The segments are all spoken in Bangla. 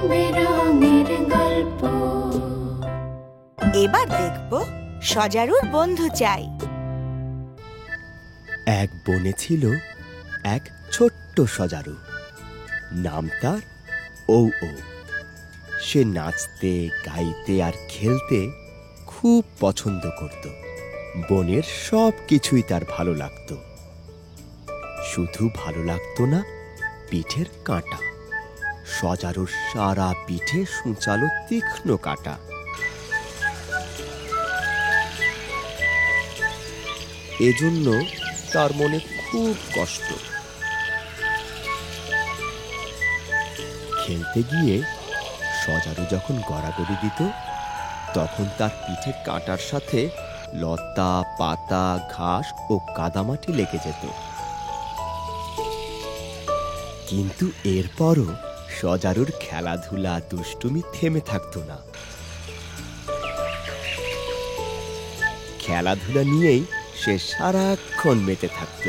বেরঙের গল্প। এবার দেখব সজারুর বন্ধু চাই। এক বনে ছিল এক ছোট্ট সজারু, নাম তার ও ও। সে নাচতে, গাইতে আর খেলতে খুব পছন্দ করত। বনের সব কিছুই তার ভালো লাগতো। শুধু ভালো লাগতো না পিঠের কাঁটা। সজারুর সারা পিঠে সূচালো তীক্ষ্ণ কাঁটা। এজন্য তার মনে খুব কষ্ট। খেলতে গিয়ে সজারু যখন গড়াগড়ি দিত, তখন তার পিঠে কাঁটার সাথে লতা, পাতা, ঘাস ও কাদামাটি লেগে যেত। কিন্তু এরপরও সজারুর খেলাধুলা, দুষ্টুমি থেমে থাকতো না। খেলাধুলা নিয়েই সে সারাক্ষণ মেতে থাকত।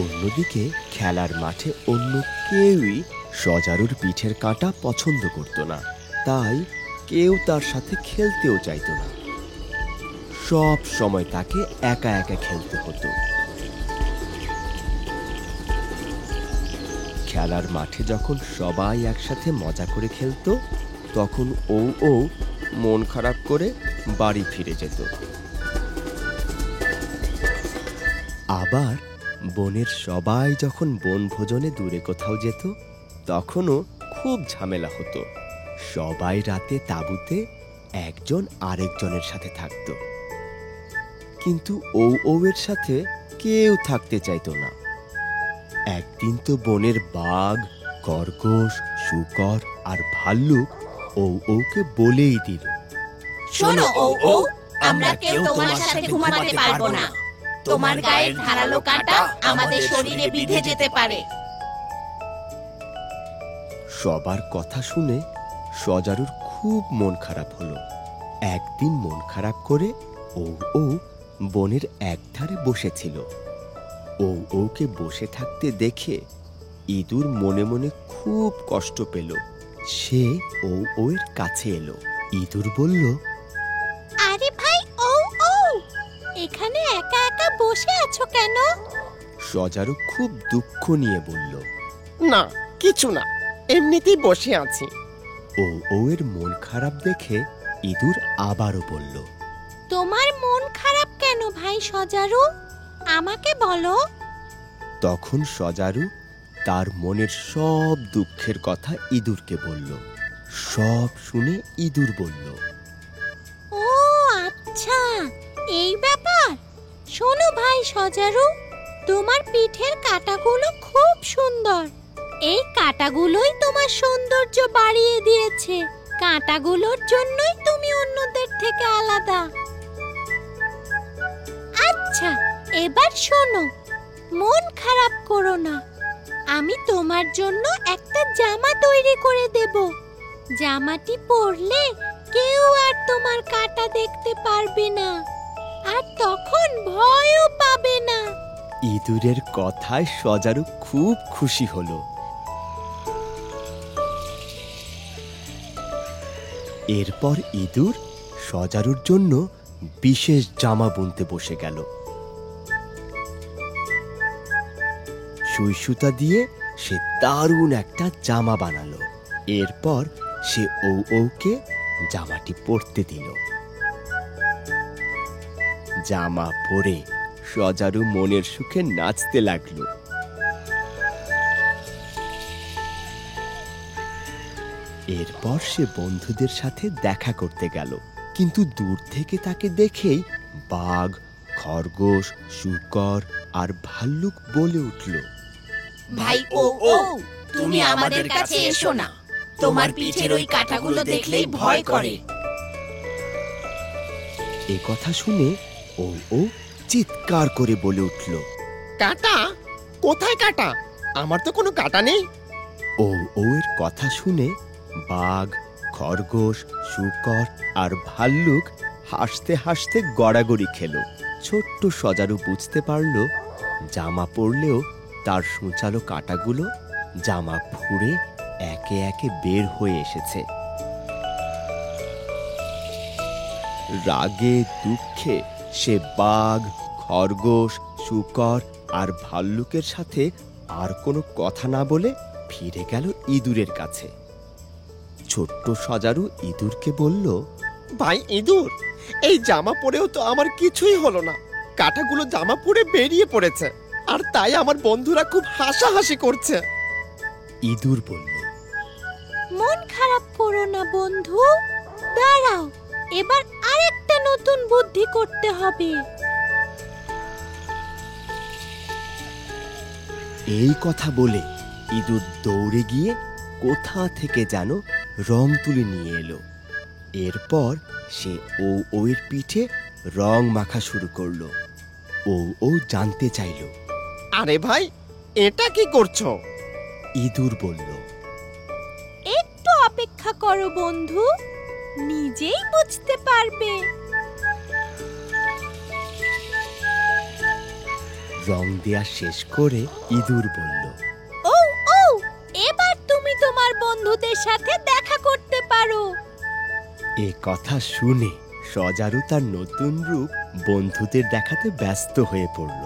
অন্যদিকে খেলার মাঠে অন্য কেউই সজারুর পিঠের কাঁটা পছন্দ করত না, তাই কেউ তার সাথে খেলতেও চাইত না। সব সময় তাকে একা একা খেলতে হতো। খেলার মাঠে যখন সবাই একসাথে মজা করে খেলতো, তখন ও মন খারাপ করে বাড়ি ফিরে যেত। আবার বনের সবাই যখন বনভোজনে দূরে কোথাও যেত, তখনও খুব ঝামেলা হতো। সবাই রাতে তাঁবুতে একজন আরেকজনের সাথে থাকত, কিন্তু ও এর সাথে কেউ থাকতে চাইতো না। একদিন তো বনের বাঘ, খরগোশ, শূকর আর ভাল্লুক ওকে বলেই দিল, শোনো ও, আমরা কেউ তোমার সাথে ঘুমাতে পারবো না। তোমার গায়ের ধারালো কাঁটা আমাদের শরীরে বিঁধে যেতে পারে। সবার কথা শুনে সজারুর খুব মন খারাপ হলো। একদিন মন খারাপ করে ও বনের একধারে বসেছিল। ওকে বসে থাকতে দেখে ইঁদুর মনে মনে খুব কষ্ট পেল। সে এর কাছে এলো। ইঁদুর বলল, আরে ভাই ও, এখানে একা একা বসে আছো কেন? সজারু খুব দুঃখ নিয়ে বলল, না, কিছু না, এমনিতেই বসে আছি। এর মন খারাপ দেখে ইঁদুর আবারও বলল, তোমার মন খারাপ কেন ভাই সজারু? আমাকে বলো। তখন সজারু তার মনের সব দুঃখের কথা ইঁদুরকে বলল। সব শুনে ইঁদুর বলল, ও আচ্ছা, এই ব্যাপার। শোনো ভাই সজারু, তোমার পিঠের কাঁটাগুলো খুব সুন্দর। এই কাঁটাগুলোই তোমার সৌন্দর্য বাড়িয়ে দিয়েছে। কাঁটাগুলোর জন্যই তুমি অন্যদের থেকে আলাদা। আচ্ছা, এবার শোনো, মন খারাপ করো না। আমি তোমার জন্য একটা জামা তৈরি করে দেব। জামাটি পরলে কেউ আর তোমার কাঁটা দেখতে পারবে না, আর তখন ভয়ও পাবে না। ইঁদুরের কথায় সজারু খুব খুশি হলো। এরপর ইঁদুর সজারুর জন্য বিশেষ জামা বুনতে বসে গেল। সুই সুতা দিয়ে সে দারুণ একটা জামা বানালো। এরপর সে ওকে জামাটি পরতে দিল। জামা পরে সজারু মনের সুখে নাচতে লাগলো। এরপর সে বন্ধুদের সাথে দেখা করতে গেল, কিন্তু দূর থেকে তাকে দেখেই বাঘ, খরগোশ, শূকর আর ভাল্লুক বলে উঠল, ভাই ও, তুমি আমাদের কাছে এসো না। তোমার পিঠের ওই কাঁটাগুলো দেখলেই ভয় করে। এ কথা শুনে ও চিৎকার করে বলে উঠল, কাঁটা? কোথায় কাঁটা? আমার তো কোনো কাঁটা নেই। এর কথা শুনে বাঘ, খরগোশ, শূকর আর ভাল্লুক হাসতে হাসতে গড়াগড়ি খেল। ছোট্ট সজারু বুঝতে পারল, জামা পরলেও তার সূচালো কাঁটাগুলো জামা ফুঁড়ে একে একে একে বের হয়ে এসেছে। রাগে দুঃখে সে বাঘ, খরগোশ, শূকর আর ভাল্লুকের সাথে আর কোনো কথা না বলে ফিরে গেল ইঁদুরের কাছে। ছোট্ট সজারু ইঁদুরকে বলল, ভাই ইঁদুর, এই জামা পরেও তো আমার কিছুই হলো না। কাঁটাগুলো জামা পরে বেরিয়ে পড়েছে, আর তাই আমার বন্ধুরা খুব হাসাহাসি করছে। ইঁদুর বলল, মন খারাপ করো না বন্ধু, দাঁড়াও, এবার আরেকটা নতুন বুদ্ধি করতে হবে। এই কথা বলে ইঁদুর দৌড়ে গিয়ে কোথা থেকে যেন রং তুলি নিয়ে এলো। এরপর সে ও এর পিঠে রং মাখা শুরু করলো। ও জানতে চাইল। আরে ভাই, এটা কি করছো? ইঁদুর বলল, একটু অপেক্ষা করো বন্ধু, নিজেই বুঝতে পারবে। রং দেয়া শেষ করে ইঁদুর বলল, ও এবার তুমি তোমার বন্ধুদের সাথে দেখা করতে পারো। এ কথা শুনে সজারু তার নতুন রূপ বন্ধুদের দেখাতে ব্যস্ত হয়ে পড়ল।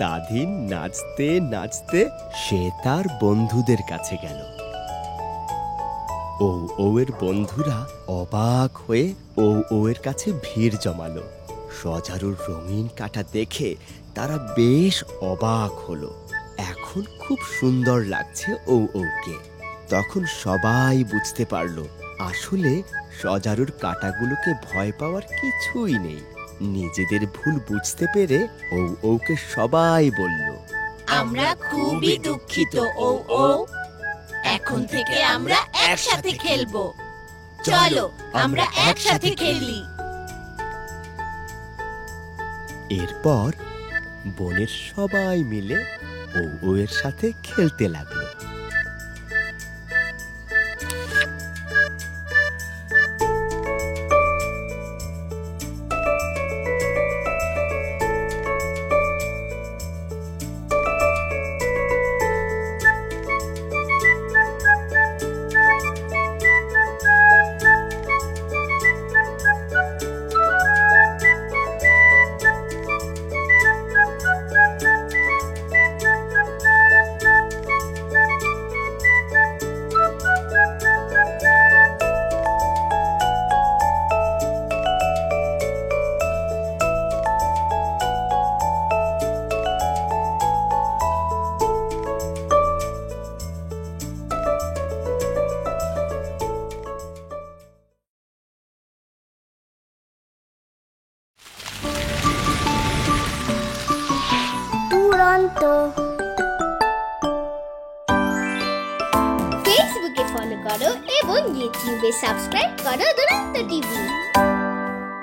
তাধিন নাচতে নাচতে সে তার বন্ধুদের কাছে গেল। ও এর বন্ধুরা অবাক হয়ে ও এর কাছে ভিড় জমালো। সজারুর রঙিন কাঁটা দেখে তারা বেশ অবাক হলো। এখন খুব সুন্দর লাগছে ওকে। তখন সবাই বুঝতে পারলো আসলে সজারুর কাঁটাগুলোকে ভয় পাওয়ার কিছুই নেই। নিজেদের ভুল বুঝতে পেরে ওকে সবাই বলল, আমরা খুবই দুঃখিত ও এখন থেকে আমরা একসাথে খেলবো। চলো আমরা একসাথে খেলি। এরপর বনের সবাই মিলে ও এর সাথে খেলতে লাগলো। ফেসবুকে ফলো করো এবং ইউটিউবে সাবস্ক্রাইব করো দুরন্ত টিভি।